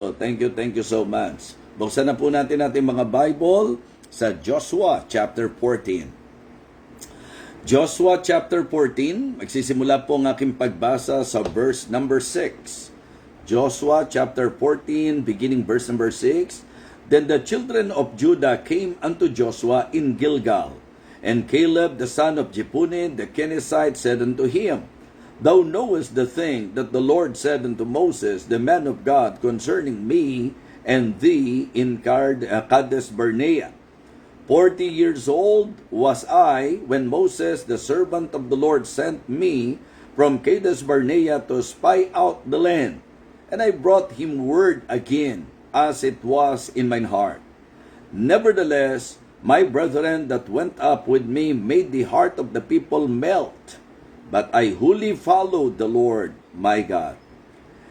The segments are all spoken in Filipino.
So, thank you so much. Buksan na po natin ating mga Bible sa Joshua chapter 14. Joshua chapter 14, magsisimula po ang aking pagbasa sa verse number 6. Joshua chapter 14, beginning verse number 6. Then the children of Judah came unto Joshua in Gilgal, and Caleb the son of Jephunneh the Kenizzite said unto him, Thou knowest the thing that the Lord said unto Moses, the man of God, concerning me and thee in Kadesh Barnea. 40 years old was I when Moses, the servant of the Lord, sent me from Kadesh Barnea to spy out the land. And I brought him word again, as it was in mine heart. Nevertheless, my brethren that went up with me made the heart of the people melt. But I wholly followed the Lord my God.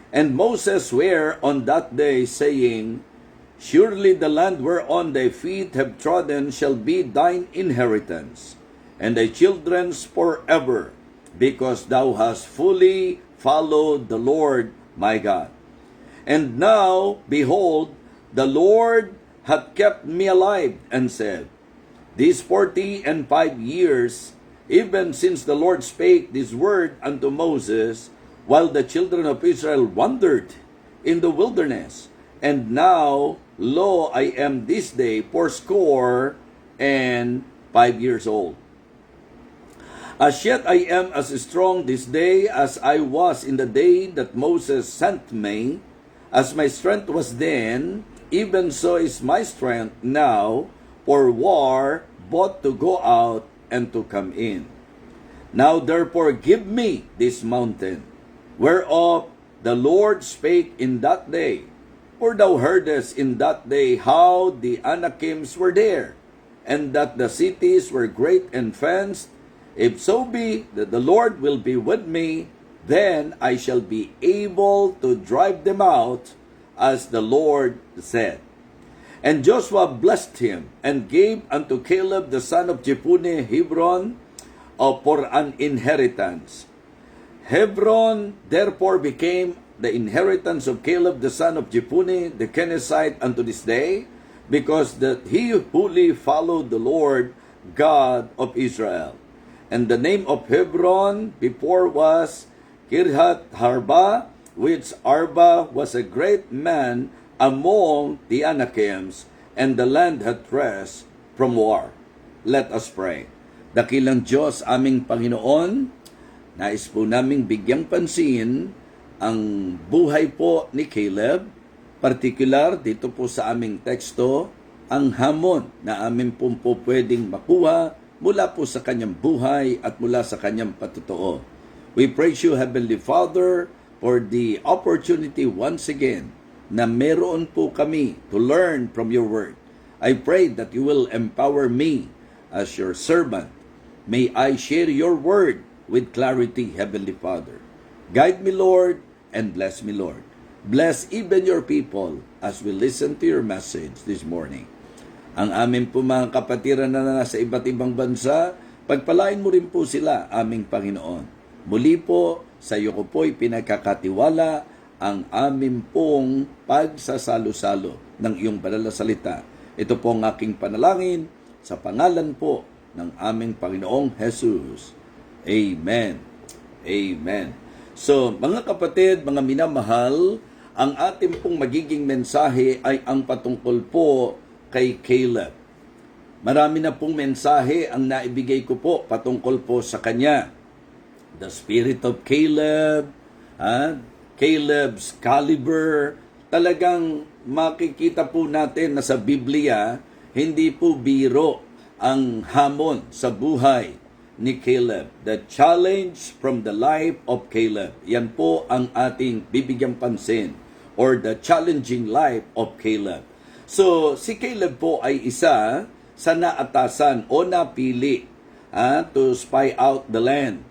And Moses sware on that day, saying, Surely the land whereon thy feet have trodden shall be thine inheritance, and thy children's forever, because thou hast fully followed the Lord my God. And now, behold, the Lord hath kept me alive, and said, These 45 years, even since the Lord spake this word unto Moses, while the children of Israel wandered in the wilderness. And now, lo, I am this day 85 years old. As yet I am as strong this day as I was in the day that Moses sent me. As my strength was then, even so is my strength now for war, both to go out and to come in. Now therefore give me this mountain, whereof the Lord spake in that day. For thou heardest in that day how the Anakims were there, and that the cities were great and fenced. If so be that the Lord will be with me, then I shall be able to drive them out, as the Lord said. And Joshua blessed him, and gave unto Caleb the son of Jephunneh Hebron for an inheritance. Hebron therefore became the inheritance of Caleb the son of Jephunneh the Kenizzite unto this day, because that he wholly followed the Lord God of Israel. And the name of Hebron before was Kirhat Harba, which Arba was a great man among the Anakims, and the land had rest from war. Let us pray. Dakilang Diyos, aming Panginoon, nais po naming bigyang pansin ang buhay po ni Caleb, particular dito po sa aming teksto, ang hamon na amin po pwedeng makuha mula po sa kanyang buhay at mula sa kanyang patutuo. We praise you, Heavenly Father, for the opportunity once again na meron po kami to learn from your word. I pray that you will empower me as your servant. May I share your word with clarity, Heavenly Father. Guide me, Lord, and bless me, Lord. Bless even your people as we listen to your message this morning. Ang amin po mga kapatiran na nasa iba't ibang bansa, pagpalain mo rin po sila, aming Panginoon. Muli po, sa iyo ko po'y pinagkakatiwala ang amin pong pagsasalo-salo ng iyong banal na salita. Ito po ang aking panalangin sa pangalan po ng aming Panginoong Jesus. Amen. Amen. So, mga kapatid, mga minamahal, ang ating pong magiging mensahe ay ang patungkol po kay Caleb. Marami na pong mensahe ang naibigay ko po patungkol po sa kanya. The spirit of Caleb, Caleb's caliber, talagang makikita po natin na sa Biblia, hindi po biro ang hamon sa buhay ni Caleb. The challenge from the life of Caleb. Yan po ang ating bibigyang pansin, or the challenging life of Caleb. So, si Caleb po ay isa sa naatasan o napili to spy out the land.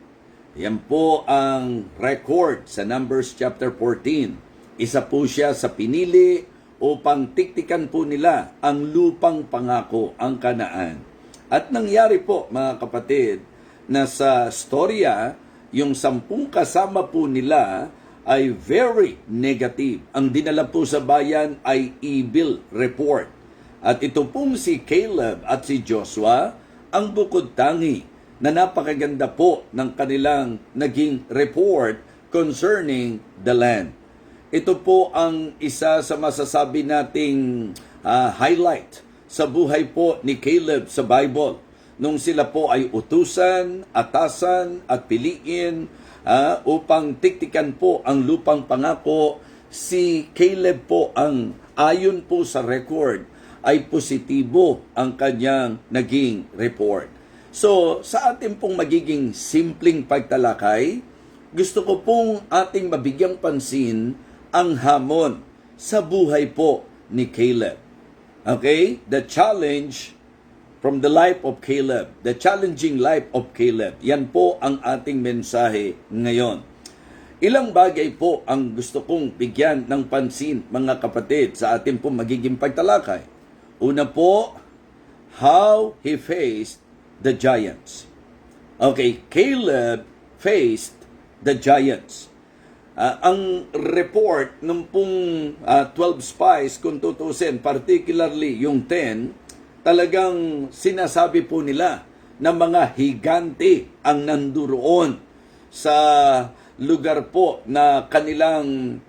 Yan po ang record sa Numbers chapter 14. Isa po siya sa pinili upang tiktikan po nila ang lupang pangako, ang Kanaan. At nangyari po, mga kapatid, na sa storya, yung 10 kasama po nila ay very negative. Ang dinala po sa bayan ay evil report. At ito pong si Caleb at si Joshua ang bukod tangi na napakaganda po ng kanilang naging report concerning the land. Ito po ang isa sa masasabi nating highlight sa buhay po ni Caleb sa Bible. Nung sila po ay utusan, atasan at piliin upang tiktikan po ang lupang pangako, si Caleb po ang ayon po sa record ay positibo ang kanyang naging report. So, sa ating pong magiging simpleng pagtalakay, gusto ko pong ating mabigyang pansin ang hamon sa buhay po ni Caleb. Okay? The challenge from the life of Caleb. The challenging life of Caleb. Yan po ang ating mensahe ngayon. Ilang bagay po ang gusto kong bigyan ng pansin, mga kapatid, sa ating pong magiging pagtalakay. Una po, how he faced the giants. Okay, Caleb faced the giants. Ang report ng pong 12 spies, kung tutusin, particularly yung 10, talagang sinasabi po nila na mga higante ang nanduroon sa lugar po na kanilang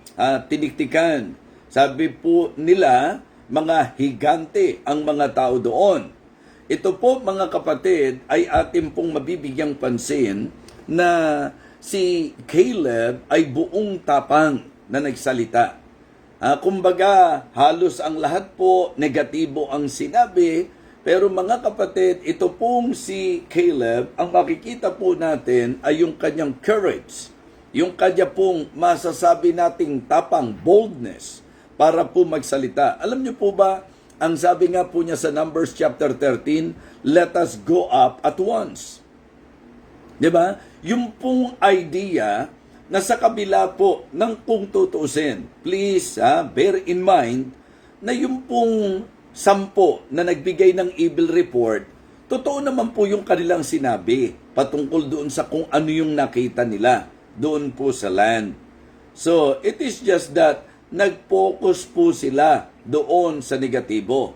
tiniktikan. Sabi po nila, mga higante ang mga tao doon. Ito po, mga kapatid, ay ating pong mabibigyang pansin na si Caleb ay buong tapang na nagsalita. Kumbaga, halos ang lahat po negatibo ang sinabi, pero mga kapatid, ito pong si Caleb, ang makikita po natin ay yung kanyang courage, yung kanya pong masasabi nating tapang, boldness, para po magsalita. Alam niyo po ba, ang sabi nga po niya sa Numbers chapter 13, let us go up at once. Diba? Yung pong idea na sa kabila po ng kung tutuusin, please bear in mind na yung pong 10 na nagbigay ng evil report, totoo naman po yung kanilang sinabi patungkol doon sa kung ano yung nakita nila doon po sa land. So, it is just that nag-focus po sila doon sa negatibo.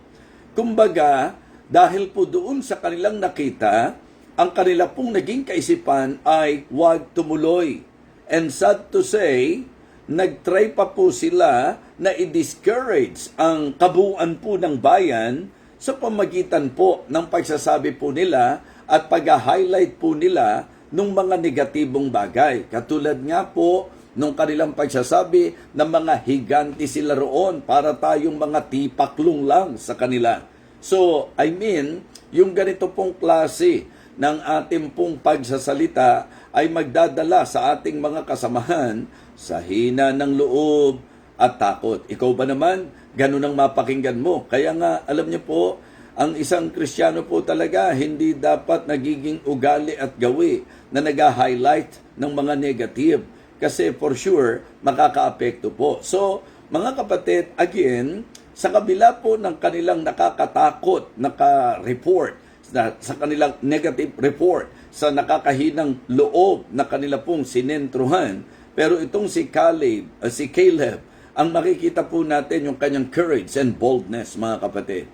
Kumbaga, dahil po doon sa kanilang nakita, ang kanila pong naging kaisipan ay huwag tumuloy. And sad to say, nag-try pa po sila na i-discourage ang kabuuan po ng bayan sa pamagitan po ng pagsasabi po nila at pag-highlight po nila ng mga negatibong bagay. Katulad nga po nung kanilang pagsasabi ng mga higanti sila roon para tayong mga tipaklong lang sa kanila. So, I mean, yung ganito pong klase ng ating pong pagsasalita ay magdadala sa ating mga kasamahan sa hina ng loob at takot. Ikaw ba naman, ganun ang mapakinggan mo? Kaya nga, alam niyo po, ang isang Kristiyano po talaga hindi dapat nagiging ugali at gawi na nag-highlight ng mga negative. Kasi for sure, makaka-apekto po. So, mga kapatid, again, sa kabila po ng kanilang nakakatakot, naka-report, sa kanilang negative report, sa nakakahinang loob na kanila pong sinentruhan, pero itong si Caleb, ang makikita po natin yung kanyang courage and boldness, mga kapatid.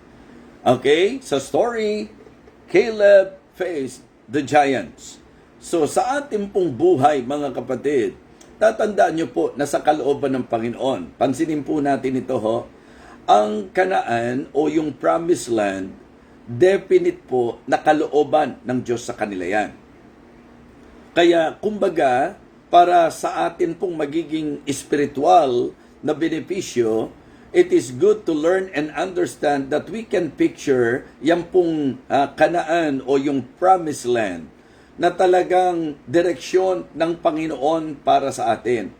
Okay? Sa story, Caleb faced the giants. So, sa ating pong buhay, mga kapatid, tatandaan nyo po na sa kalooban ng Panginoon, pansinin po natin ito ang Kanaan o yung Promised Land, definite po na kalooban ng Diyos sa kanila yan. Kaya, kumbaga, para sa atin pong magiging spiritual na benepisyo, it is good to learn and understand that we can picture yung pong Kanaan o yung Promised Land na talagang direksyon ng Panginoon para sa atin.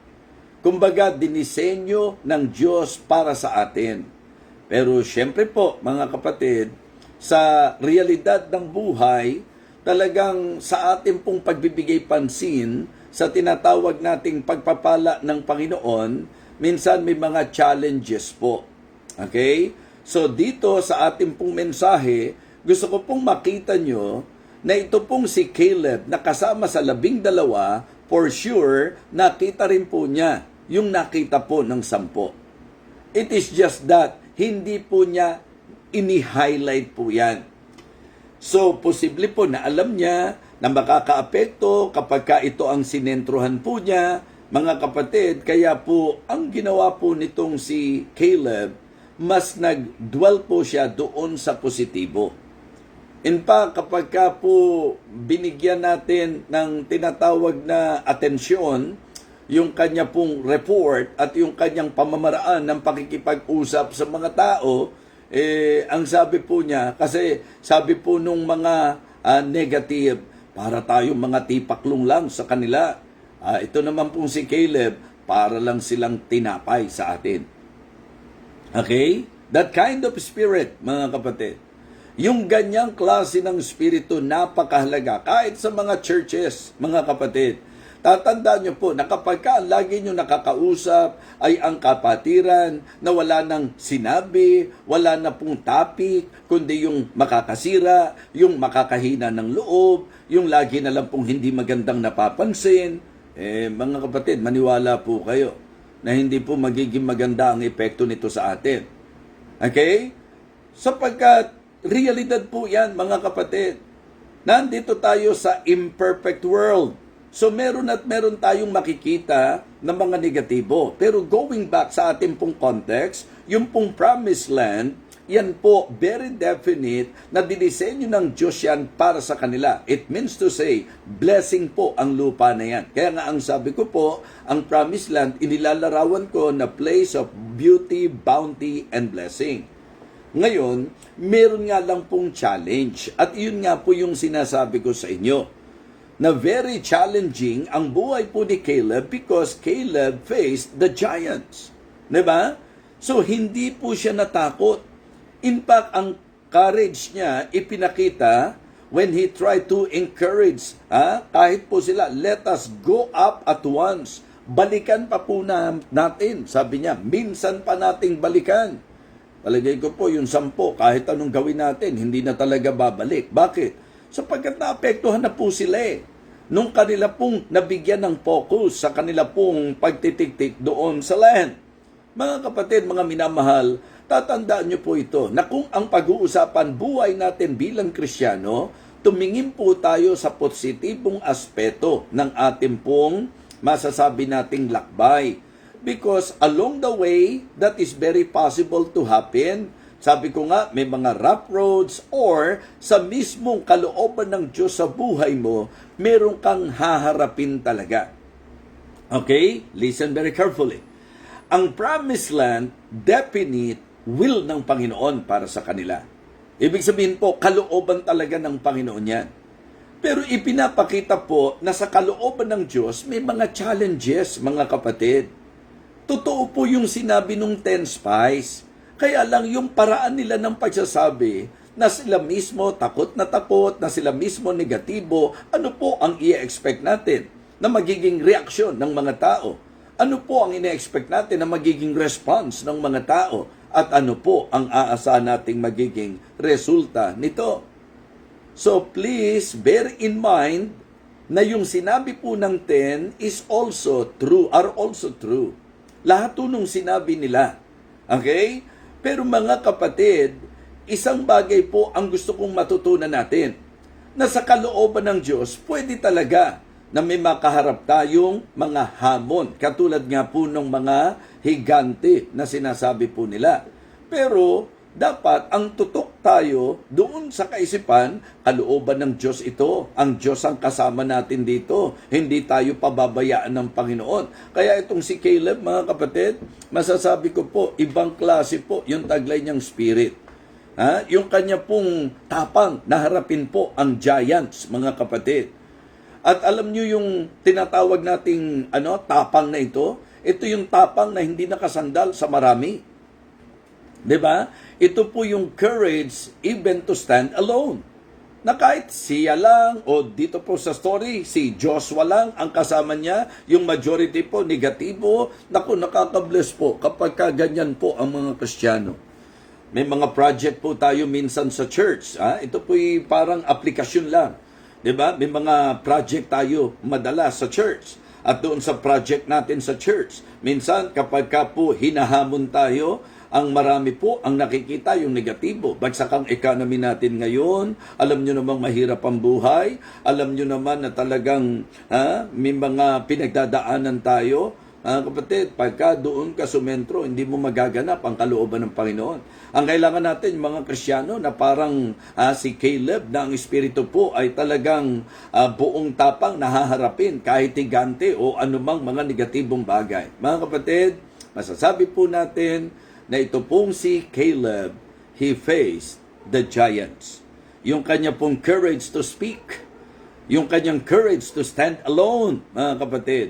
Kumbaga, dinisenyo ng Diyos para sa atin. Pero syempre po, mga kapatid, sa realidad ng buhay, talagang sa ating pong pagbibigay pansin sa tinatawag nating pagpapala ng Panginoon, minsan may mga challenges po. Okay? So dito sa ating pong mensahe, gusto ko pong makita nyo na ito pong si Caleb na kasama sa 12, for sure, nakita rin po niya yung nakita po ng 10. It is just that, hindi po niya ini-highlight po yan. So, posible po na alam niya na makakaapekto kapag ka ito ang sinentruhan po niya, mga kapatid. Kaya po, ang ginawa po nitong si Caleb, mas nag-dwell po siya doon sa positibo. In fact, kapag ka po binigyan natin ng tinatawag na atensyon, yung kanya pong report at yung kanyang pamamaraan ng pakikipag-usap sa mga tao, ang sabi po niya, kasi sabi po nung mga negative, para tayong mga tipaklong lang sa kanila. Ito naman pong si Caleb, para lang silang tinapay sa atin. Okay? That kind of spirit, mga kapatid. Yung ganyang klase ng spirito, napakahalaga. Kahit sa mga churches, mga kapatid. Tatandaan nyo po na kapag lagi nyo nakakausap ay ang kapatiran na wala nang sinabi, wala na pong topic, kundi yung makakasira, yung makakahina ng loob, yung lagi na lang pong hindi magandang napapansin. Mga kapatid, maniwala po kayo na hindi po magiging maganda ang epekto nito sa atin. Okay? Sapagkat realidad po yan, mga kapatid. Nandito tayo sa imperfect world. So meron at meron tayong makikita ng mga negatibo. Pero going back sa ating pong context, yung pong promised land, yan po very definite na dinisenyo ng Diyos yan para sa kanila. It means to say, blessing po ang lupa na yan. Kaya nga ang sabi ko po, ang promised land, inilalarawan ko na place of beauty, bounty, and blessing. Ngayon, meron nga lang pong challenge. At yun nga po yung sinasabi ko sa inyo, na very challenging ang buhay po ni Caleb because Caleb faced the giants. Diba? So, hindi po siya natakot. In fact, ang courage niya ipinakita when he tried to encourage, kahit po sila, let us go up at once. Balikan pa po natin. Sabi niya, minsan pa nating balikan. Palagay ko po yung 10, kahit anong gawin natin, hindi na talaga babalik. Bakit? Sapagkat naapektuhan na po sila nung kanila pong nabigyan ng focus sa kanila pong pagtitiktik doon sa land. Mga kapatid, mga minamahal, tatandaan nyo po ito, na kung ang pag-uusapan buhay natin bilang Kristiyano, tumingin po tayo sa positibong aspeto ng ating pong masasabi nating lakbay. Because along the way, that is very possible to happen. Sabi ko nga, may mga rough roads or sa mismong kalooban ng Diyos sa buhay mo, meron kang haharapin talaga. Okay? Listen very carefully. Ang promised land, definite will ng Panginoon para sa kanila. Ibig sabihin po, kalooban talaga ng Panginoon yan. Pero ipinapakita po na sa kalooban ng Diyos, may mga challenges, mga kapatid. Totoo po yung sinabi nung 10 spies. Kaya lang yung paraan nila ng pagsasabi na sila mismo takot, na sila mismo negatibo, ano po ang i-expect natin na magiging reaksyon ng mga tao? Ano po ang ina-expect natin na magiging response ng mga tao? At ano po ang aasahan nating magiging resulta nito? So please bear in mind na yung sinabi po ng 10 is also true, are also true. Lahat po nung sinabi nila. Okay? Pero mga kapatid, isang bagay po ang gusto kong matutunan natin. Na sa kalooban ng Diyos, pwede talaga na may makaharap tayong mga hamon. Katulad nga po ng mga higante na sinasabi po nila. Pero dapat ang tutok tayo doon sa kaisipan, kalooban ng Diyos ito. Ang Diyos ang kasama natin dito. Hindi tayo pababayaan ng Panginoon. Kaya itong si Caleb, mga kapatid, masasabi ko po, ibang klase po yung taglay niyang spirit. Yung kanya pong tapang na harapin po ang giants, mga kapatid. At alam niyo yung tinatawag nating tapang na ito yung tapang na hindi nakasandal sa marami. 'Di ba? Ito po yung courage even to stand alone. Na kahit siya lang o dito po sa story, si Joshua lang ang kasama niya, yung majority po negatibo, nakaka-bless po kapag ganyan po ang mga Kristiyano. May mga project po tayo minsan sa church. Ito po parang aplikasyon lang. 'Di ba? May mga project tayo madalas sa church. at doon sa project natin sa church. Minsan kapag ka po hinahamon tayo, ang marami po ang nakikita yung negatibo. Bagsak ang economy natin ngayon. Alam nyo namang mahirap ang buhay. Alam nyo naman na talagang may mga pinagdadaanan tayo. Kapatid, pagka doon ka sumentro, hindi mo magaganap ang kalooban ng Panginoon. Ang kailangan natin, mga Kristiyano, na parang si Caleb, na ang espiritu po ay talagang buong tapang nahaharapin kahit higante o anumang mga negatibong bagay. Mga kapatid, masasabi po natin na ito pong si Caleb, he faced the giants. Yung kanya pong courage to speak, yung kanyang courage to stand alone, mga kapatid.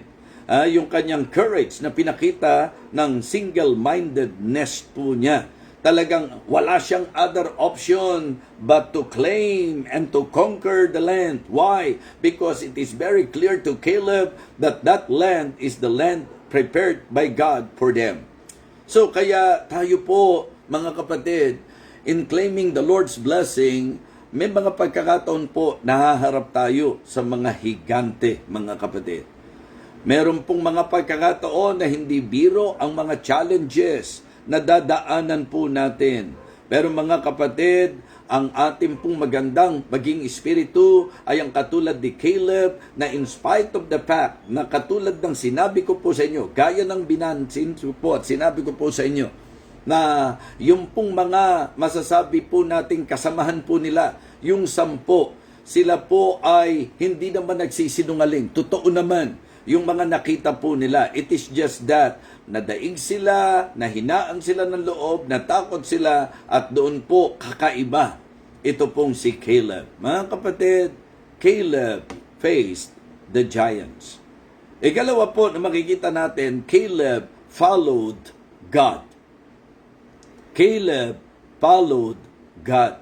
Yung kanyang courage na pinakita ng single-mindedness po niya. Talagang wala siyang other option but to claim and to conquer the land. Why? Because it is very clear to Caleb that that land is the land prepared by God for them. So kaya tayo po, mga kapatid, in claiming the Lord's blessing, may mga pagkakataon po nahaharap tayo sa mga higante, mga kapatid. Meron pong mga pagkakataon na hindi biro ang mga challenges na dadaanan po natin. Pero mga kapatid, ang ating pong magandang maging espiritu ay ang katulad ni Caleb na in spite of the fact na katulad ng sinabi ko po sa inyo, gaya ng binansin po at sinabi ko po sa inyo, na yung pong mga masasabi po nating kasamahan po nila, yung 10, sila po ay hindi naman nagsisinungaling. Totoo naman yung mga nakita po nila. It is just that nadaig sila, nahinaan sila ng loob, natakot sila, at doon po kakaiba. Ito pong si Caleb. Mga kapatid, Caleb faced the giants. Ikalawa po na makikita natin, Caleb followed God. Caleb followed God.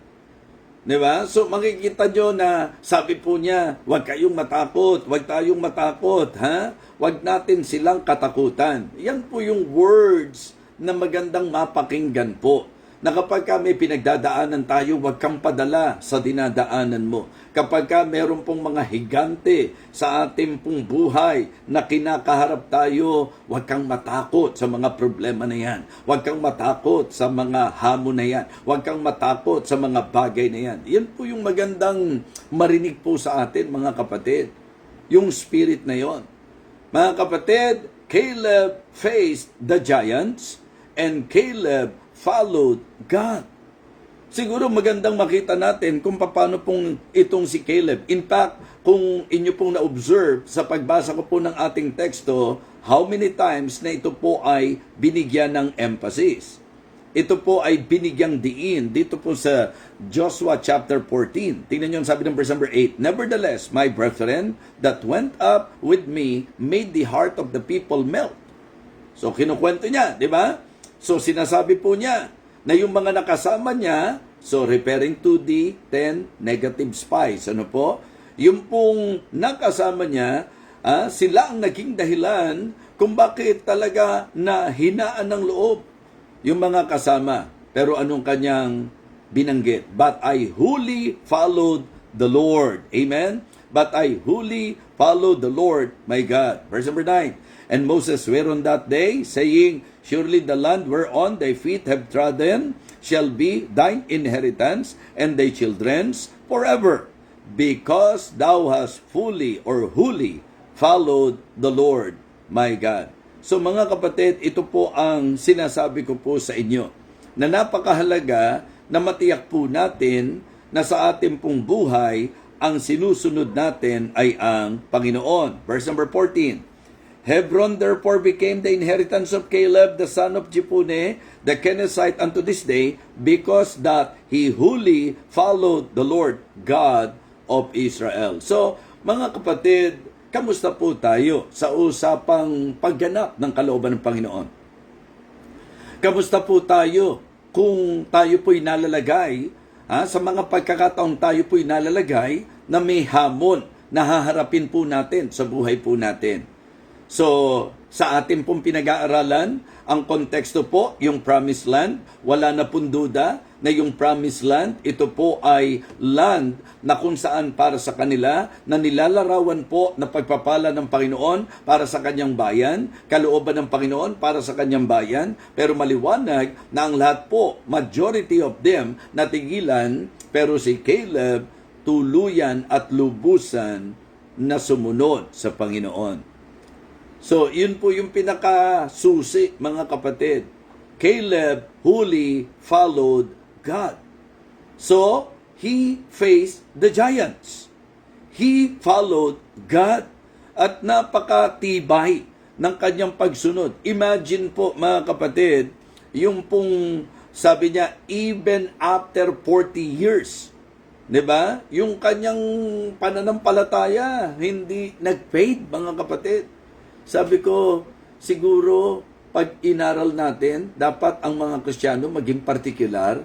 Diba? So makikita nyo na sabi po niya, huwag kayong matakot, huwag tayong matakot, ha? Huwag natin silang katakutan. Yan po yung words na magandang mapakinggan po. Na kapag ka may pinagdadaanan tayo, huwag kang padala sa dinadaanan mo. Kapag ka meron pong mga higante sa ating pong buhay na kinakaharap tayo, huwag kang matakot sa mga problema na yan. Huwag kang matakot sa mga hamon na yan. Huwag kang matakot sa mga bagay na yan. Yan po yung magandang marinig po sa atin, mga kapatid. Yung spirit na yon. Mga kapatid, Caleb faced the giants and Caleb followed God. Siguro magandang makita natin kung paano pong itong si Caleb. In fact, kung inyo pong na-observe sa pagbasa ko po ng ating teksto, how many times na ito po ay binigyan ng emphasis. Ito po ay binigyang diin dito po sa Joshua chapter 14. Tingnan nyo ang sabi ng verse number 8. Nevertheless, my brethren that went up with me made the heart of the people melt. So kinukwento niya, di ba? So sinasabi po niya na yung mga nakasama niya, so referring to the 10 negative spies, ano po? Yung pong nakasama niya, sila ang naging dahilan kung bakit talaga na hinaan ng loob yung mga kasama. Pero anong kanyang binanggit? But I wholly followed the Lord. Amen? But I wholly followed the Lord, my God. Verse number 9. And Moses sware on that day, saying, surely the land whereon thy feet have trodden shall be thine inheritance and thy children's forever, because thou hast fully or wholly followed the Lord, my God. So mga kapatid, ito po ang sinasabi ko po sa inyo, na napakahalaga na matiyak po natin na sa ating pong buhay, ang sinusunod natin ay ang Panginoon. Verse number 14. Hebron therefore became the inheritance of Caleb the son of Jephunneh the Kenizzite unto this day, because that he wholly followed the Lord God of Israel. So, mga kapatid, kamusta po tayo sa usapang pagganap ng kalooban ng Panginoon? Kamusta po tayo kung tayo po'y nalalagay, sa mga pagkakataong tayo po'y nalalagay na may hamon na haharapin po natin sa buhay po natin? So, sa ating pong pinag-aaralan, ang konteksto po, yung promised land, wala na pong duda na yung promised land, ito po ay land na kung saan para sa kanila, na nilalarawan po na pagpapala ng Panginoon para sa kanyang bayan, kalooban ng Panginoon para sa kanyang bayan, pero maliwanag na ang lahat po, majority of them, natigilan, pero si Caleb, tuluyan at lubusan na sumunod sa Panginoon. So, yun po yung pinakasusi, mga kapatid. Caleb wholly followed God. So, he faced the giants. He followed God. At napakatibay ng kanyang pagsunod. Imagine po, mga kapatid, yung pong sabi niya, even after 40 years, 'di ba? Yung kanyang pananampalataya hindi nag-fade, mga kapatid. Sabi ko, siguro pag inaral natin, dapat ang mga Kristiyano maging particular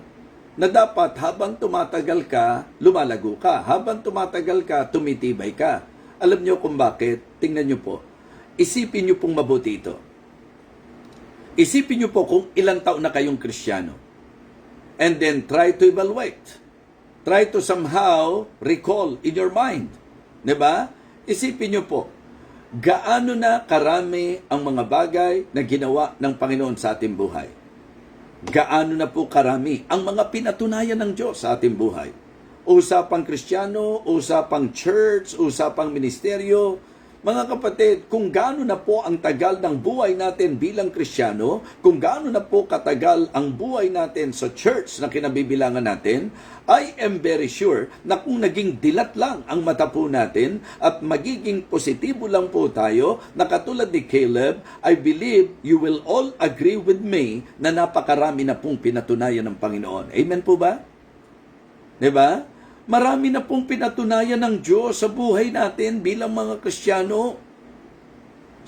na dapat habang tumatagal ka, lumalago ka. Habang tumatagal ka, tumitibay ka. Alam niyo kung bakit? Tingnan niyo po. Isipin niyo pong mabuti ito. Isipin niyo po kung ilang taon na kayong Kristiyano. And then try to evaluate. Try to somehow recall in your mind. 'Di ba? Isipin niyo po, gaano na karami ang mga bagay na ginawa ng Panginoon sa ating buhay? Gaano na po karami ang mga pinatunayan ng Diyos sa ating buhay? Usapang Kristiyano, usapang church, usapang ministeryo. Mga kapatid, kung gaano na po ang tagal ng buhay natin bilang Kristiyano, kung gaano na po katagal ang buhay natin sa church na kinabibilangan natin, I am very sure na kung naging dilat lang ang mata po natin at magiging positibo lang po tayo, na katulad ni Caleb, I believe you will all agree with me na napakarami na pong pinatunayan ng Panginoon. Amen po ba? Diba? Marami na pong pinatunayan ng Diyos sa buhay natin bilang mga Kristiyano.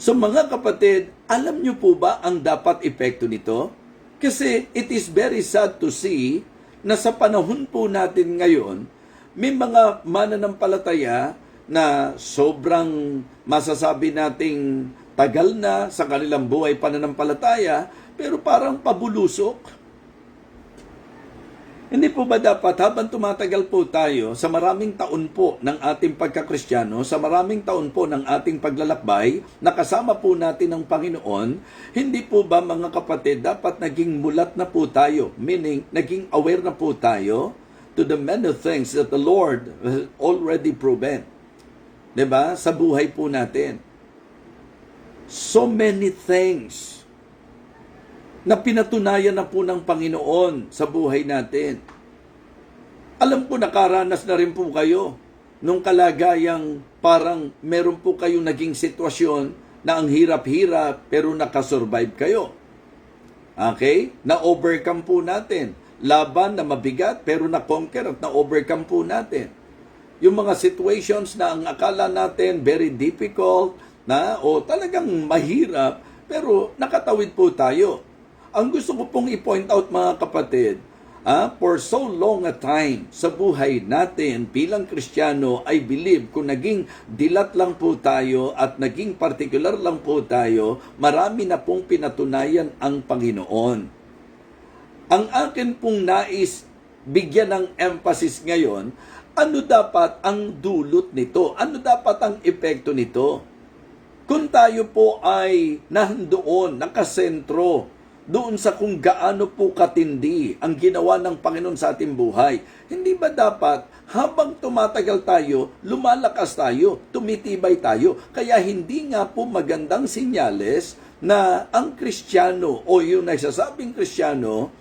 So mga kapatid, alam niyo po ba ang dapat epekto nito? Kasi it is very sad to see na sa panahon po natin ngayon, may mga mananampalataya na sobrang masasabi nating tagal na sa kanilang buhay pananampalataya, pero parang pabulusok. Hindi po ba dapat habang tumatagal po tayo sa maraming taon po ng ating pagkakristyano, sa maraming taon po ng ating paglalakbay, nakasama po natin ang Panginoon, hindi po ba mga kapatid dapat naging mulat na po tayo, meaning naging aware na po tayo to the many things that the Lord has already proven. 'Di ba? Sa buhay po natin. So many things na pinatunayan na po ng Panginoon sa buhay natin. Alam ko nakaranas na rin po kayo nung kalagayang parang meron po kayong naging sitwasyon na ang hirap-hirap pero nakasurvive kayo. Okay? Na-overcome po natin. Laban na mabigat pero na-conquer at na-overcome po natin. Yung mga situations na ang akala natin very difficult na o talagang mahirap pero nakatawid po tayo. Ang gusto ko pong i-point out, mga kapatid, for so long a time sa buhay natin bilang Kristiyano, I believe kung naging dilat lang po tayo at naging particular lang po tayo, marami na pong pinatunayan ang Panginoon. Ang akin pong nais bigyan ng emphasis ngayon, ano dapat ang dulot nito? Ano dapat ang epekto nito? Kung tayo po ay nahandoon, nakasentro, doon sa kung gaano po katindi ang ginawa ng Panginoon sa ating buhay. Hindi ba dapat habang tumatagal tayo, lumalakas tayo, tumitibay tayo? Kaya hindi nga po magandang sinyales na ang Kristiyano o yung nagsasabing Kristiyano,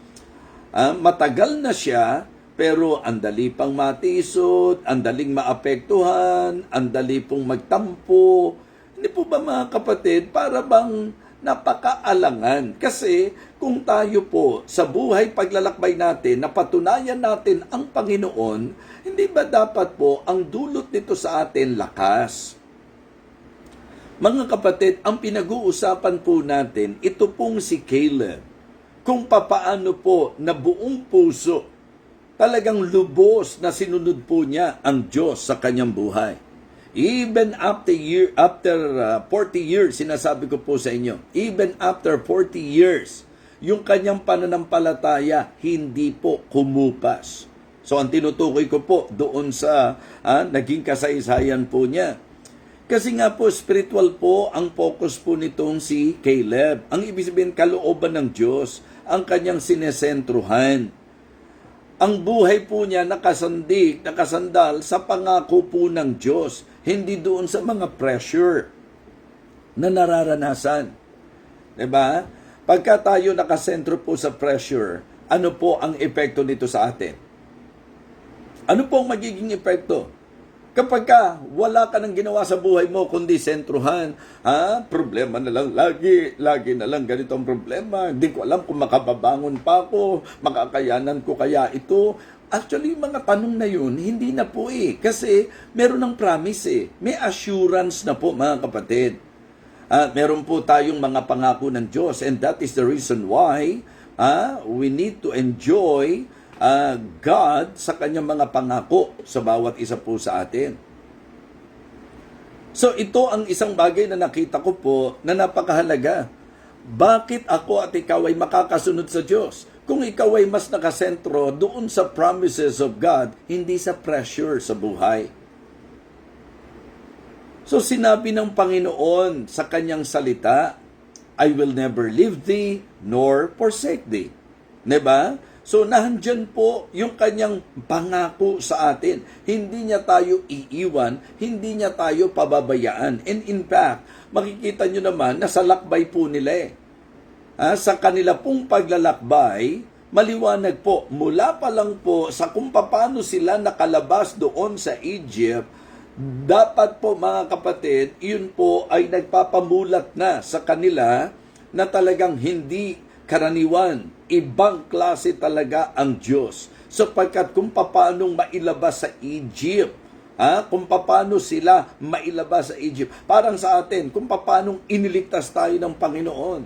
matagal na siya, pero andali pang matisod, andaling maapektuhan, andali pong magtampo. Hindi po ba mga kapatid, para bang napakaalangan. Kasi kung tayo po sa buhay paglalakbay natin, napatunayan natin ang Panginoon, hindi ba dapat po ang dulot nito sa atin lakas? Mga kapatid, ang pinag-uusapan po natin, ito pong si Caleb. Kung papaano po na buong puso, talagang lubos na sinunod po niya ang Diyos sa kanyang buhay. Even after 40 years, sinasabi ko po sa inyo, even after 40 years, yung kanyang pananampalataya hindi po kumupas. So ang tinutukoy ko po doon sa naging kasaysayan po niya. Kasi nga po, spiritual po ang focus po nitong si Caleb. Ang ibig sabihin, kalooban ng Diyos, ang kanyang sinesentruhan. Ang buhay po niya nakasandal sa pangako po ng Diyos, hindi doon sa mga pressure na nararanasan. Diba? Pagka tayo nakasentro po sa pressure, ano po ang epekto nito sa atin? Ano po ang magiging epekto? Kapag ka wala ka nang ginawa sa buhay mo kundi sentruhan, problema na lang lagi na lang ganito ang problema, hindi ko alam kung makababangon pa ako, makakayanan ko kaya ito. Actually, mga tanong na yun, hindi na po kasi meron ng promise may assurance na po mga kapatid. Meron po tayong mga pangako ng Diyos, and that is the reason why we need to enjoy God sa kanyang mga pangako sa bawat isa po sa atin. So ito ang isang bagay na nakita ko po na napakahalaga. Bakit ako at ikaw ay makakasunod sa Diyos? Kung ikaw ay mas nakasentro doon sa promises of God, hindi sa pressure sa buhay. So sinabi ng Panginoon sa kanyang salita, I will never leave thee nor forsake thee. Diba? So, nandyan po yung kanyang pangako sa atin. Hindi niya tayo iiwan, hindi niya tayo pababayaan. And in fact, makikita nyo naman na sa lakbay po nila sa kanila pong paglalakbay, maliwanag po, mula pa lang po sa kung paano sila nakalabas doon sa Egypt, dapat po mga kapatid, yun po ay nagpapamulat na sa kanila na talagang hindi karaniwan, ibang klase talaga ang Diyos. Sapagkat kung paano mailabas sa Egypt, kung paano sila mailabas sa Egypt, parang sa atin, kung paano iniligtas tayo ng Panginoon,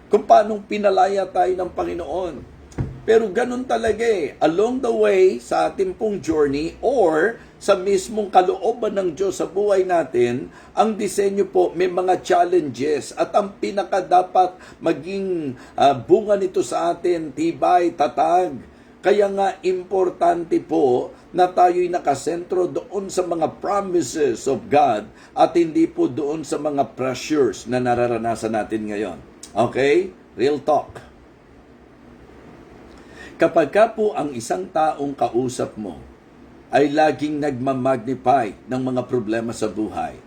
kung paano pinalaya tayo ng Panginoon. Pero ganun talaga along the way sa ating pong journey or sa mismong kalooban ng Diyos sa buhay natin, ang disenyo po may mga challenges at ang pinaka dapat maging bunga nito sa atin, tibay, tatag. Kaya nga importante po na tayo'y nakasentro doon sa mga promises of God at hindi po doon sa mga pressures na nararanasan natin ngayon. Okay? Real talk. Kapag ka po ang isang taong kausap mo ay laging nagmamagnify ng mga problema sa buhay,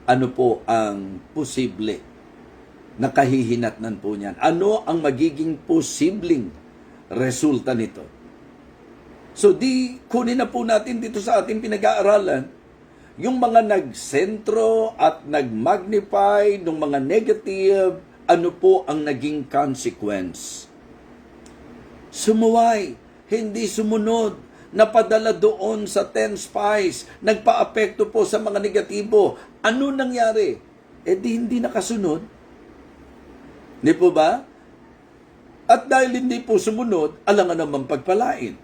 ano po ang posible na kahihinatnan po niyan? Ano ang magiging posibleng resulta nito? So kunin na po natin dito sa ating pinag-aaralan yung mga nagsentro at nagmagnify ng mga negative, ano po ang naging consequence? Sumuway, hindi sumunod, napadala doon sa 10 spies, nagpa-apekto po sa mga negatibo. Ano nangyari? Hindi nakasunod. Di po ba? At dahil hindi po sumunod, alangan naman pagpalain.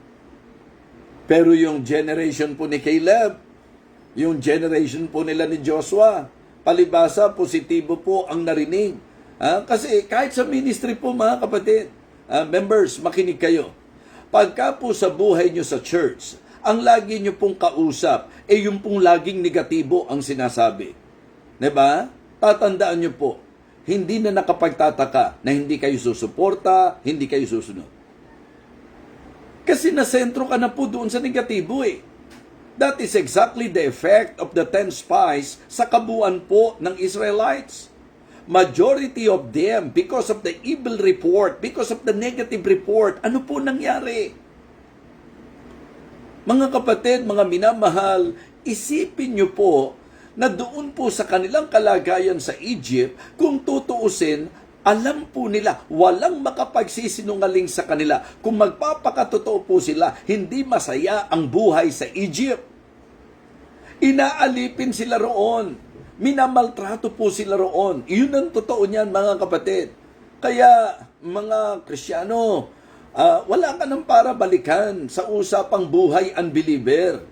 Pero yung generation po ni Caleb, yung generation po nila ni Joshua, palibasa, positibo po ang narinig. Kasi kahit sa ministry po mga kapatid, members, makinig kayo. Pagka po sa buhay nyo sa church, ang lagi nyo pong kausap, yung pong laging negatibo ang sinasabi. Diba? Tatandaan nyo po, hindi na nakapagtataka na hindi kayo susuporta, hindi kayo susunod. Kasi nasentro ka na po doon sa negatibo That is exactly the effect of the 10 spies sa kabuuan po ng Israelites. Majority of them, because of the evil report, because of the negative report, ano po nangyari? Mga kapatid, mga minamahal, isipin nyo po na doon po sa kanilang kalagayan sa Egypt, kung tutuusin, alam po nila, walang makapagsisinungaling sa kanila. Kung magpapakatotoo po sila, hindi masaya ang buhay sa Egypt. Inaalipin sila roon. Minamaltrato po sila roon. Yun ang totoo niyan mga kapatid. Kaya mga Kristiyano, wala ka nang para balikan sa usapang buhay unbeliever.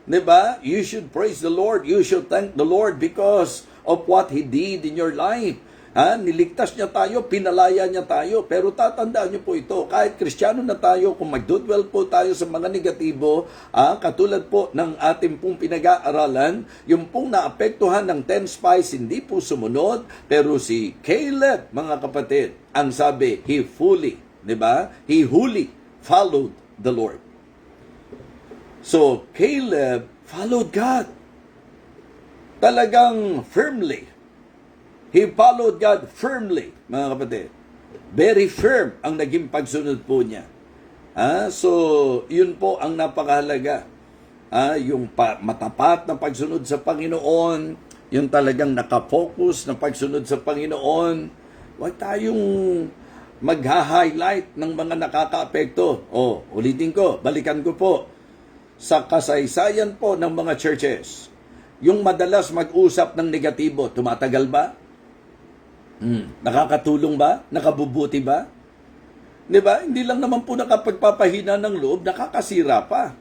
Diba? You should praise the Lord. You should thank the Lord because of what He did in your life. Niligtas niya tayo, pinalaya niya tayo. Pero tatandaan niyo po ito, kahit Kristiyano na tayo, kung magdudwell po tayo sa mga negatibo, katulad po ng ating pong pinag-aaralan, yung pong naapektuhan ng 10 spies, hindi po sumunod, pero si Caleb, mga kapatid, ang sabi, he fully followed the Lord. So, Caleb followed God. Talagang firmly. He followed God firmly, mga kapatid. Very firm ang naging pagsunod po niya. So, yun po ang napakahalaga. Yung matapat na pagsunod sa Panginoon, yung talagang nakafocus na pagsunod sa Panginoon. Huwag tayong magha-highlight ng mga nakakaapekto. Ulitin ko, balikan ko po. Sa kasaysayan po ng mga churches, yung madalas mag-usap ng negatibo, tumatagal ba? Nakakatulong ba? Nakabubuti ba? Di ba? Hindi lang naman po nakapagpapahina ng loob, nakakasira pa.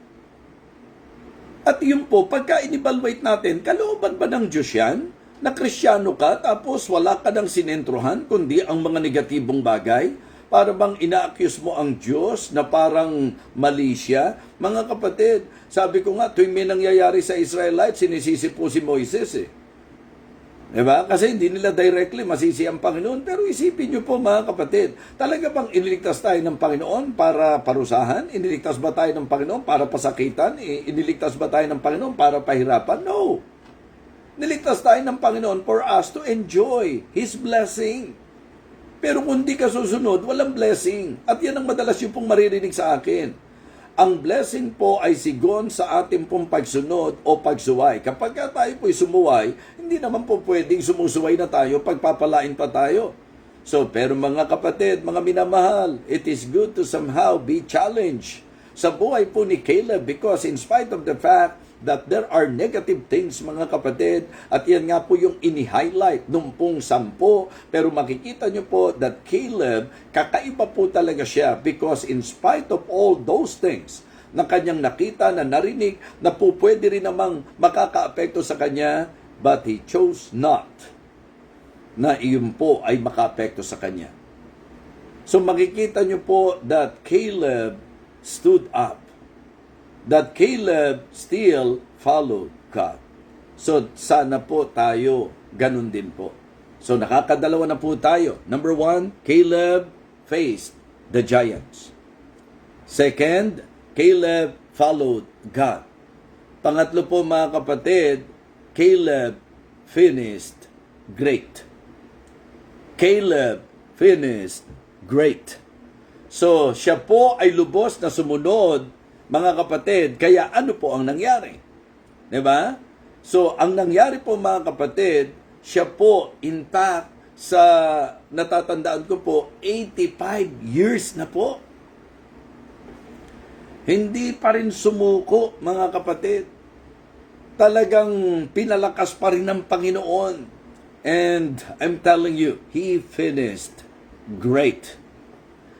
At yun po, pagka in-evaluate natin, kalooban ba ng Diyos yan? Na Kristiyano ka, tapos wala ka ng sinentrohan, kundi ang mga negatibong bagay? Para bang ina-accuse mo ang Diyos na parang mali siya? Mga kapatid, sabi ko nga, tuwing may nangyayari sa Israelites, sinisisi po si Moises Diba? Kasi hindi nila directly masisi ang Panginoon. Pero isipin nyo po mga kapatid, talaga bang iniligtas tayo ng Panginoon para parusahan? Iniligtas ba tayo ng Panginoon para pasakitan? Iniligtas ba tayo ng Panginoon para pahirapan? No. Niligtas tayo ng Panginoon for us to enjoy His blessing. Pero kung di ka susunod, walang blessing. At yan ang madalas yung pong maririnig sa akin. Ang blessing po ay sigon sa ating pong pagsunod o pagsuway. Kapag tayo po'y sumuway, hindi naman po pwedeng sumusuway na tayo, pagpapalain pa tayo. So, pero mga kapatid, mga minamahal, it is good to somehow be challenged sa buhay po ni Caleb because in spite of the fact that there are negative things, mga kapatid, at yan nga po yung ini-highlight nung pong 10, pero makikita nyo po that Caleb, kakaiba po talaga siya because in spite of all those things na kanyang nakita, na narinig, na po pwede rin namang makakaapekto sa kanya, but he chose not na iyon po ay makaapekto sa kanya. So makikita nyo po that Caleb stood up, that Caleb still followed God. So, sana po tayo ganun din po. So, nakakadalawa na po tayo. Number 1, Caleb faced the giants. Second, Caleb followed God. Pangatlo po mga kapatid, Caleb finished great. Caleb finished great. So, siya po ay lubos na sumunod, mga kapatid, kaya ano po ang nangyari? Diba? So, ang nangyari po mga kapatid, siya po, in fact, sa natatandaan ko po, 85 years na po. Hindi pa rin sumuko, mga kapatid. Talagang pinalakas pa rin ng Panginoon. And I'm telling you, he finished great.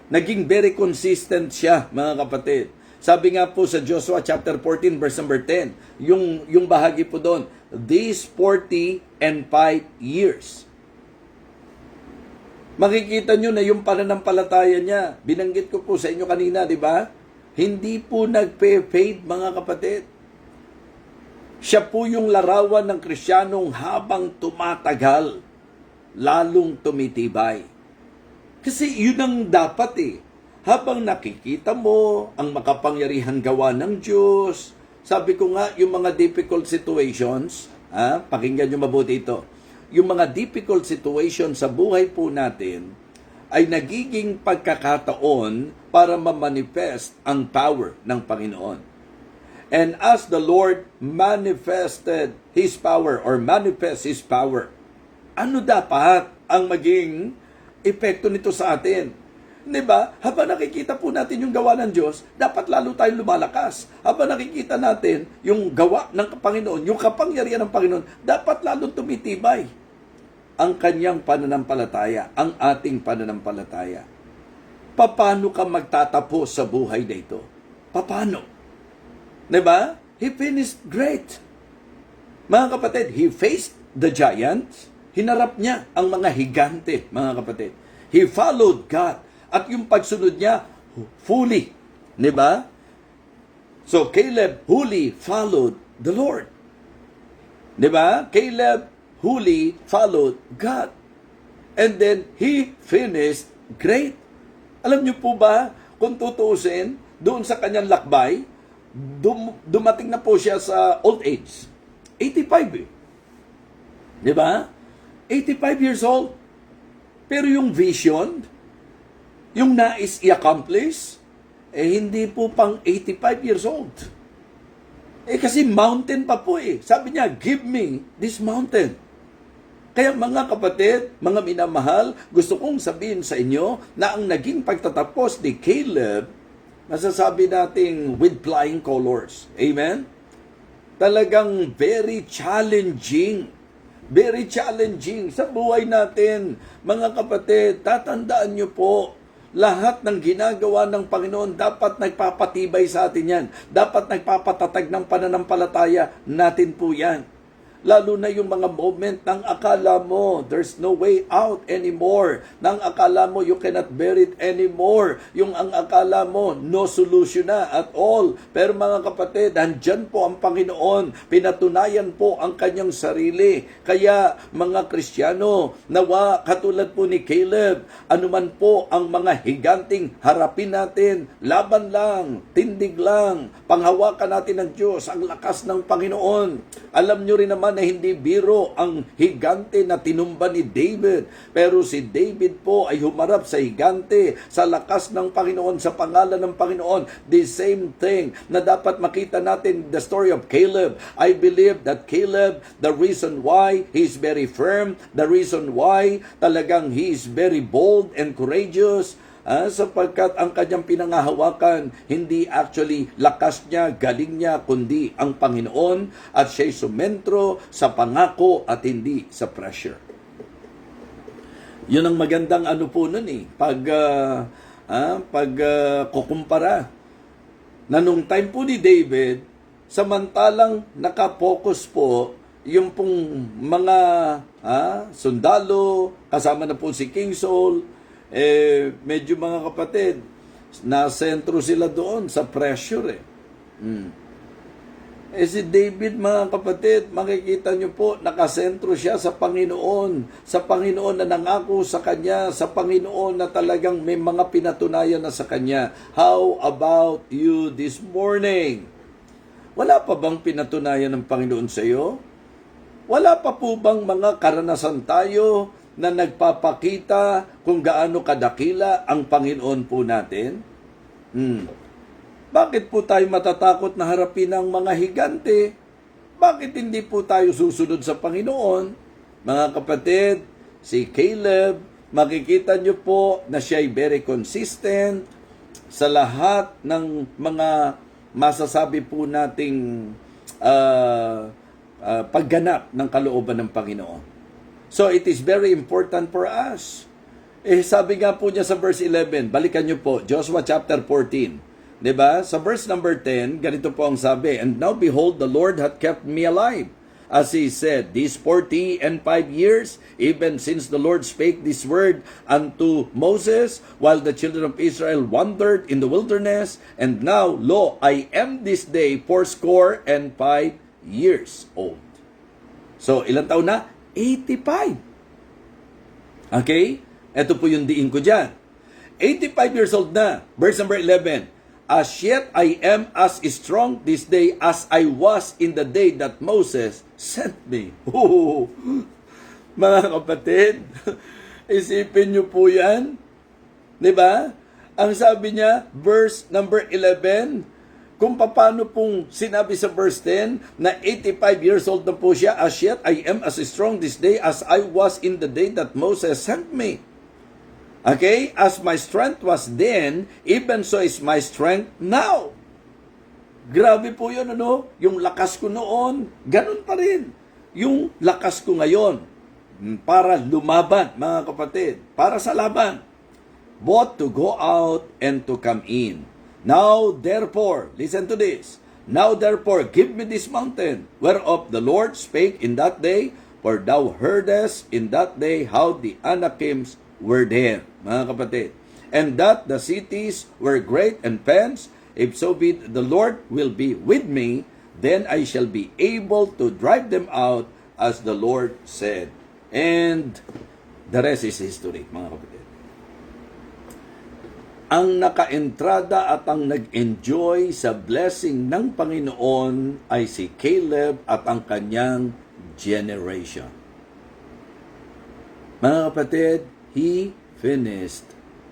Naging very consistent siya, mga kapatid. Sabi nga po sa Joshua chapter 14 verse number 10, yung bahagi po doon, these 40 and 5 years. Makikita nyo na yung pananampalataya niya. Binanggit ko po sa inyo kanina, di ba? Hindi po nagpe-fade, mga kapatid. Siya po yung larawan ng Kristiyanong habang tumatagal, lalong tumitibay. Kasi yun ang dapat Habang nakikita mo ang makapangyarihang gawa ng Diyos, sabi ko nga, yung mga difficult situations, pakinggan nyo mabuti ito, yung mga difficult situations sa buhay po natin ay nagiging pagkakataon para ma-manifest ang power ng Panginoon. And as the Lord manifested His power or manifest His power, ano dapat ang maging epekto nito sa atin? Diba? Habang nakikita po natin yung gawa ng Diyos, dapat lalo tayong lumalakas. Habang nakikita natin yung gawa ng Panginoon, yung kapangyarihan ng Panginoon, dapat lalo tumitibay ang kanyang pananampalataya, ang ating pananampalataya. Paano ka magtatapos sa buhay na ito? Paano? Diba? He finished great. Mga kapatid, he faced the giants. Hinarap niya ang mga higante, mga kapatid. He followed God. At yung pagsunod niya, fully. Di ba? So, Caleb wholly followed the Lord. Di ba? Caleb wholly followed God. And then, he finished great. Alam niyo po ba, kung tutuusin, doon sa kanyang lakbay, dumating na po siya sa old age. 85 eh. Di ba? 85 years old. Pero yung vision, yung nais i-accomplish, hindi po pang 85 years old. Kasi mountain pa po eh. Sabi niya, give me this mountain. Kaya mga kapatid, mga minamahal, gusto kong sabihin sa inyo na ang naging pagtatapos ni Caleb, masasabi nating with flying colors. Amen? Talagang very challenging. Very challenging sa buhay natin. Mga kapatid, tatandaan niyo po, lahat ng ginagawa ng Panginoon dapat nagpapatibay sa atin yan. Dapat nagpapatatag ng pananampalataya natin po yan. Lalo na yung mga moment nang akala mo there's no way out anymore. Nang akala mo you cannot bear it anymore. Yung ang akala mo no solution na at all. Pero mga kapatid, andyan po ang Panginoon. Pinatunayan po ang kanyang sarili. Kaya mga Kristiyano, nawa katulad po ni Caleb, anuman po ang mga higanting harapin natin, laban lang, tindig lang, panghawakan natin ng Diyos, ang lakas ng Panginoon. Alam nyo rin naman na hindi biro ang higante na tinumba ni David. Pero si David po ay humarap sa higante, sa lakas ng Panginoon, sa pangalan ng Panginoon. The same thing na dapat makita natin the story of Caleb. I believe that Caleb, the reason why he's very firm, the reason why talagang he is very bold and courageous, sapagkat ang kanyang pinangahawakan, hindi actually lakas niya, galing niya, kundi ang Panginoon at siya'y sumentro sa pangako at hindi sa pressure. Yun ang magandang ano po nun eh, kukumpara. Na nung time po ni David, samantalang nakapokus po yung pong mga sundalo, kasama na po si King Saul, medyo mga kapatid, nasentro sila doon sa pressure si David, mga kapatid, makikita nyo po, nakasentro siya sa Panginoon na nangako sa kanya, sa Panginoon na talagang may mga pinatunayan na sa kanya. How about you this morning? Wala pa bang pinatunayan ng Panginoon sa iyo? Wala pa po bang mga karanasan tayo na nagpapakita kung gaano kadakila ang Panginoon po natin? Bakit po tayo matatakot na harapin ang mga higante? Bakit hindi po tayo susunod sa Panginoon? Mga kapatid, si Caleb, makikita nyo po na siya ay very consistent sa lahat ng mga masasabi po nating pagganap ng kalooban ng Panginoon. So, it is very important for us. Sabi nga po niya sa verse 11, balikan niyo po, Joshua chapter 14. Diba? Sa verse number 10, ganito po ang sabi, and now behold, the Lord hath kept me alive, as he said, these 40 and 5 years, even since the Lord spake this word unto Moses, while the children of Israel wandered in the wilderness, and now, lo, I am this day 85 years old. So, ilang taon na? 85. Okay? Ito po yung diin ko dyan. 85 years old na. Verse number 11. As yet I am as strong this day as I was in the day that Moses sent me. Mga kapatid, isipin nyo po yan. Diba? Ang sabi niya, verse number 11, kung paano pong sinabi sa verse 10 na 85 years old na po siya, as yet I am as strong this day as I was in the day that Moses sent me. Okay? As my strength was then, even so is my strength now. Grabe po yun, ano? Yung lakas ko noon, ganun pa rin. Yung lakas ko ngayon, para lumaban, mga kapatid, para sa laban. Both to go out and to come in. Now, therefore, listen to this. Now, therefore, give me this mountain, whereof the Lord spake in that day, For thou heardest in that day how the Anakims were there, mga kapatid, and that the cities were great and fenced. If so be the Lord will be with me, then I shall be able to drive them out, as the Lord said. And the rest is history, mga kapatid. Ang nakaentrada at ang nag-enjoy sa blessing ng Panginoon ay si Caleb at ang kanyang generation. Mga kapatid, he finished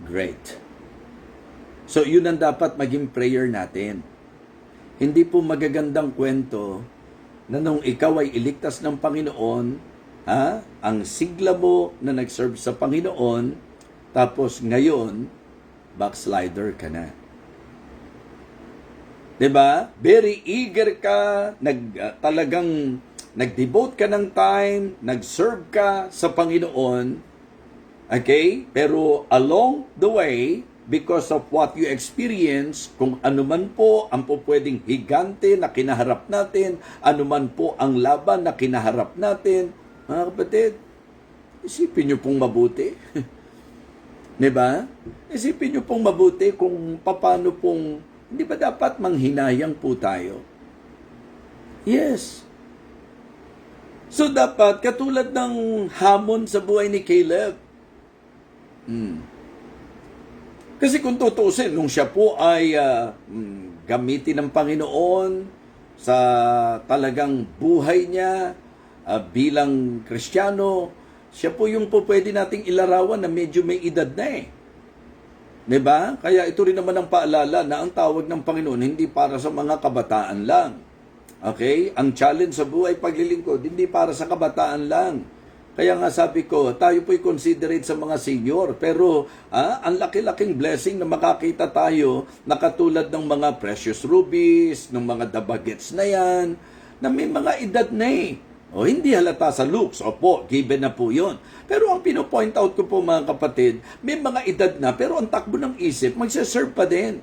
great. So, yun ang dapat maging prayer natin. Hindi po magagandang kwento na nung ikaw ay iligtas ng Panginoon, ang sigla mo na nag-serve sa Panginoon, tapos ngayon, backslider ka na. 'Di ba? Very eager ka, talagang nag-devote ka ng time, nag-serve ka sa Panginoon. Okay? Pero along the way, because of what you experience, kung ano man po ang pwedeng higante na kinaharap natin, ano man po ang laban na kinaharap natin, mga kapatid, isipin nyo pong mabuti. Diba? Isipin nyo pong mabuti kung paano pong, hindi ba dapat manghinayang po tayo? Yes. So dapat, katulad ng hamon sa buhay ni Caleb, kasi kung tutusin, nung siya po ay gamitin ng Panginoon sa talagang buhay niya bilang Kristiyano, siya po yung po pwede nating ilarawan na medyo may edad na eh. Diba? Kaya ito rin naman ang paalala na ang tawag ng Panginoon hindi para sa mga kabataan lang. Okay? Ang challenge sa buhay paglilingkod, hindi para sa kabataan lang. Kaya nga sabi ko, tayo po'y considerate sa mga senior. Pero ang laki-laking blessing na makakita tayo na katulad ng mga precious rubies, ng mga dabagets na yan, na may mga edad na eh. O hindi halata sa looks. Opo, given na po yun. Pero ang pino-point out ko po mga kapatid, may mga edad na pero ang takbo ng isip, magsaserve pa din.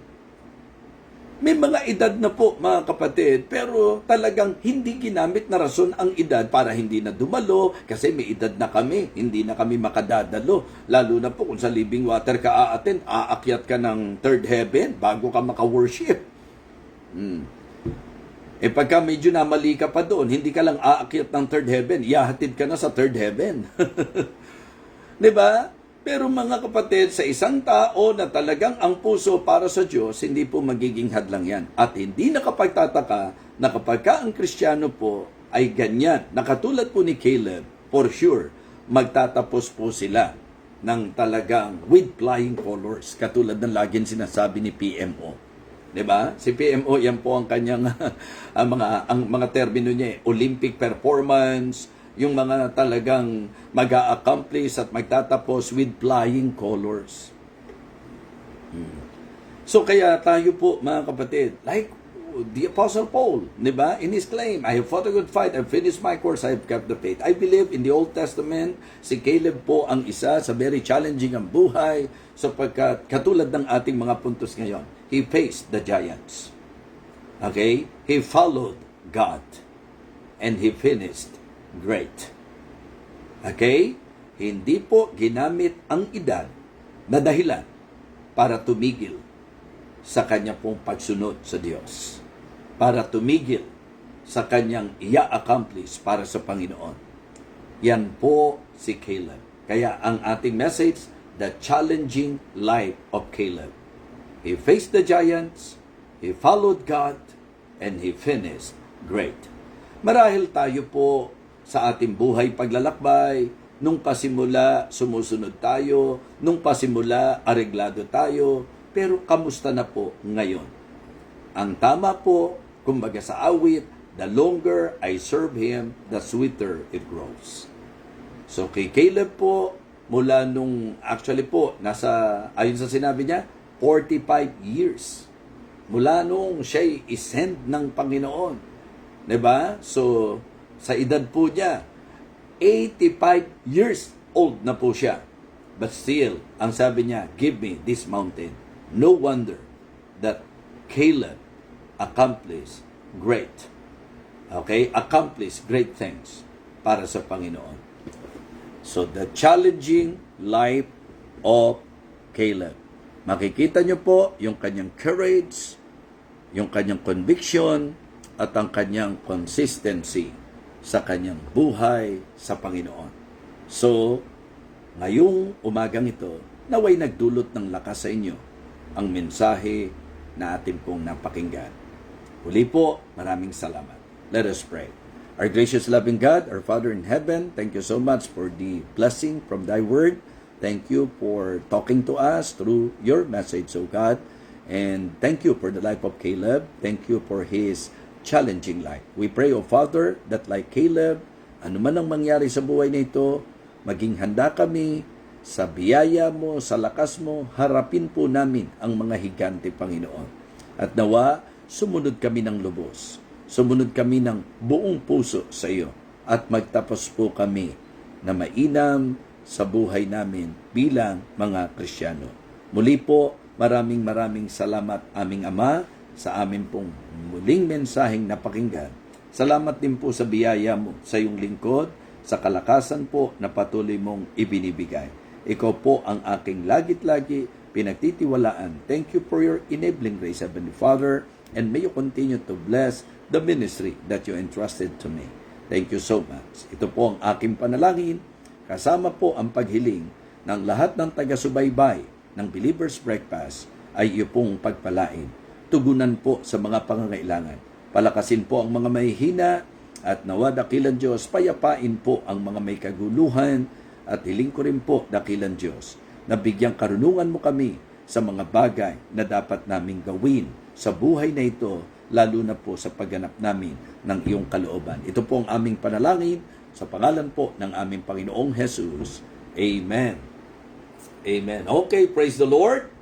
May mga edad na po mga kapatid, pero talagang hindi ginamit na rason ang edad para hindi na dumalo kasi may edad na kami, hindi na kami makadadalo. Lalo na po kung sa living water ka aattend, aakyat ka ng third heaven bago ka maka-worship. Pagka medyo namali ka pa doon, hindi ka lang aakyat ng third heaven, ihahatid ka na sa third heaven. Diba? Pero mga kapatid, sa isang tao na talagang ang puso para sa Diyos, hindi po magiging hadlang yan. At hindi nakapagtataka na kapag ka ang Kristiyano po ay ganyan, nakatulad po ni Caleb, for sure, magtatapos po sila ng talagang with flying colors, katulad ng laging sinasabi ni PMO. 'Di ba? Si PMO, yan po ang kanyang ang mga termino niya, Olympic performance, yung mga talagang mag-a-accomplish at magtatapos with flying colors. So kaya tayo po mga kapatid, like the Apostle Paul, di ba? In his claim, I have fought a good fight, I have finished my course, I have kept the faith. I believe in the Old Testament, si Caleb po ang isa sa very challenging ang buhay sapagkat katulad ng ating mga puntos ngayon, he faced the giants. Okay? He followed God and he finished great. Okay? Hindi po ginamit ang edad na dahilan para tumigil sa kanya pong pagsunod sa Diyos. Para tumigil sa kanyang i-accomplish para sa Panginoon. Yan po si Caleb. Kaya ang ating message, the challenging life of Caleb. He faced the giants, he followed God, and he finished great. Marahil tayo po sa ating buhay paglalakbay, nung pasimula sumusunod tayo, nung pasimula areglado tayo, pero kamusta na po ngayon? Ang tama po, kumbaga sa awit, the longer I serve Him, the sweeter it grows. So kay Caleb po, mula nung actually po, ayon sa sinabi niya, 45 years. Mula nung siya'y isend ng Panginoon. 'Di ba? So, sa edad po niya, 85 years old na po siya. But still, ang sabi niya, give me this mountain. No wonder that Caleb accomplished great. Okay? Accomplished great things. para sa Panginoon. So, the challenging life of Caleb. Makikita nyo po yung kanyang courage, yung kanyang conviction, at ang kanyang consistency sa kanyang buhay sa Panginoon. So, ngayong umagang ito, naway nagdulot ng lakas sa inyo ang mensahe na atin pong napakinggan. Uli po, maraming salamat. Let us pray. Our gracious loving God, our Father in heaven, thank you so much for the blessing from thy word. Thank you for talking to us through your message, O God. And thank you for the life of Caleb. Thank you for his challenging life. We pray, O Father, that like Caleb, ano man ang mangyari sa buhay na ito, maging handa kami sa biyaya mo, sa lakas mo, harapin po namin ang mga higante, Panginoon. At nawa, sumunod kami ng lubos. Sumunod kami ng buong puso sa iyo. At magtapos po kami na mainam sa buhay namin bilang mga Kristiyano. Muli po, maraming salamat aming Ama sa amin pong muling mensaheng napakinggan. Salamat din po sa biyaya mo sa iyong lingkod, sa kalakasan po na patuloy mong ibinibigay. Ikaw po ang aking lagit-lagi pinagtitiwalaan. Thank you for your enabling grace, Heavenly Father, and may you continue to bless the ministry that you entrusted to me. Thank you so much. Ito po ang aking panalangin, kasama po ang paghiling ng lahat ng taga-subaybay ng Believer's Breakfast ay iyo pong pagpalain. Tugunan po sa mga pangangailangan. Palakasin po ang mga mahihina at nawa dakilan Diyos, payapain po ang mga may kaguluhan at hiling ko rin po dakilan Diyos na bigyang karunungan mo kami sa mga bagay na dapat naming gawin sa buhay na ito, lalo na po sa pagganap namin ng iyong kalooban. Ito po ang aming panalangin sa pangalan po ng aming Panginoong Jesus. Amen. Amen. Okay, praise the Lord.